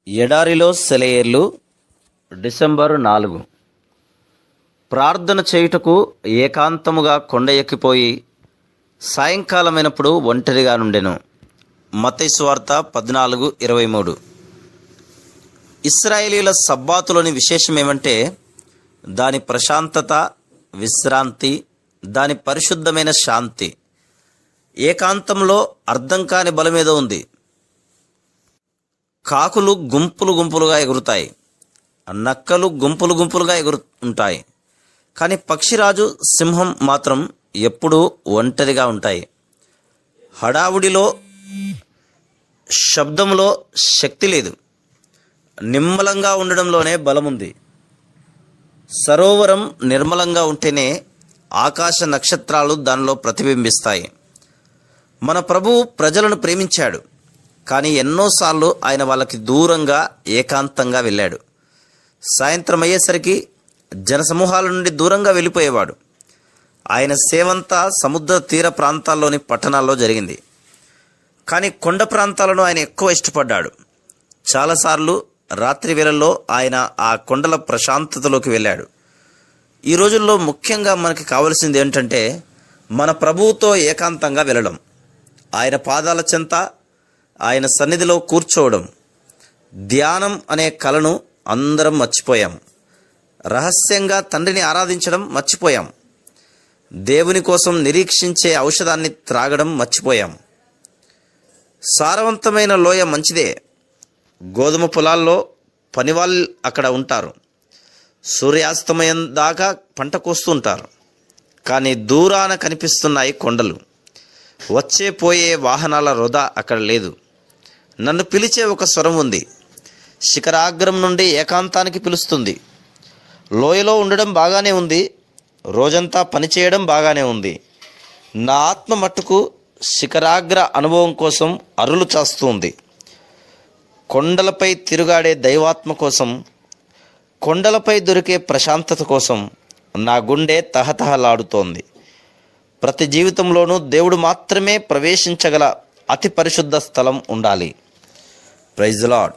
ఎడారిలో సెలయేర్లు డిసెంబరు 4. ప్రార్థన చేయుటకు ఏకాంతముగా కొండ ఎక్కిపోయి సాయంకాలమైనప్పుడు ఒంటరిగా నుండెను. మత్తయి సువార్త 14:23. ఇశ్రాయేలీయుల సబ్బాతులోని విశేషమేమంటే దాని ప్రశాంతత, విశ్రాంతి, దాని పరిశుద్ధమైన శాంతి. ఏకాంతంలో అర్థం కాని బలమేదో ఉంది. కాకులు గుంపులు గుంపులుగా ఎగురుతాయి, నక్కలు గుంపులు గుంపులుగా ఉంటాయి. కానీ పక్షిరాజు, సింహం మాత్రం ఎప్పుడూ ఒంటరిగా ఉంటాయి. హడావుడిలో, శబ్దంలో శక్తి లేదు. నిమ్మలంగా ఉండడంలోనే బలముంది. సరోవరం నిర్మలంగా ఉంటేనే ఆకాశ నక్షత్రాలు దానిలో ప్రతిబింబిస్తాయి. మన ప్రభువు ప్రజలను ప్రేమించాడు, కానీ ఎన్నోసార్లు ఆయన వాళ్ళకి దూరంగా ఏకాంతంగా వెళ్ళాడు. సాయంత్రం అయ్యేసరికి జనసమూహాల నుండి దూరంగా వెళ్ళిపోయేవాడు. ఆయన సేవంతా సముద్ర తీర ప్రాంతాల్లోని పట్టణాల్లో జరిగింది. కానీ కొండ ప్రాంతాలను ఆయన ఎక్కువ ఇష్టపడ్డాడు. చాలాసార్లు రాత్రి వేళల్లో ఆయన ఆ కొండల ప్రశాంతతలోకి వెళ్ళాడు. ఈ రోజుల్లో ముఖ్యంగా మనకి కావలసింది ఏంటంటే మన ప్రభువుతో ఏకాంతంగా వెళ్ళడం, ఆయన పాదాల చెంత, ఆయన సన్నిధిలో కూర్చోవడం. ధ్యానం అనే కళను అందరం మర్చిపోయాం. రహస్యంగా తండ్రిని ఆరాధించడం మర్చిపోయాం. దేవుని కోసం నిరీక్షించే ఔషధాన్ని త్రాగడం మర్చిపోయాం. సారవంతమైన లోయ మంచిదే. గోధుమ పొలాల్లో పనివాళ్ళు అక్కడ ఉంటారు. సూర్యాస్తమయం దాకా పంట కోస్తుంటారు. కానీ దూరాన కనిపిస్తున్నాయి కొండలు. వచ్చే పోయే వాహనాల వృధా అక్కడ లేదు. నన్ను పిలిచే ఒక స్వరం ఉంది. శిఖరాగ్రం నుండి ఏకాంతానికి పిలుస్తుంది. లోయలో ఉండడం బాగానే ఉంది, రోజంతా పనిచేయడం బాగానే ఉంది. నా ఆత్మ మట్టుకు శిఖరాగ్ర అనుభవం కోసం అరులు చాస్తుంది. కొండలపై తిరుగాడే దైవాత్మ కోసం, కొండలపై దొరికే ప్రశాంతత కోసం నా గుండె తహతహలాడుతోంది. ప్రతి జీవితంలోనూ దేవుడు మాత్రమే ప్రవేశించగల అతి పరిశుద్ధ స్థలం ఉండాలి. Praise the lord.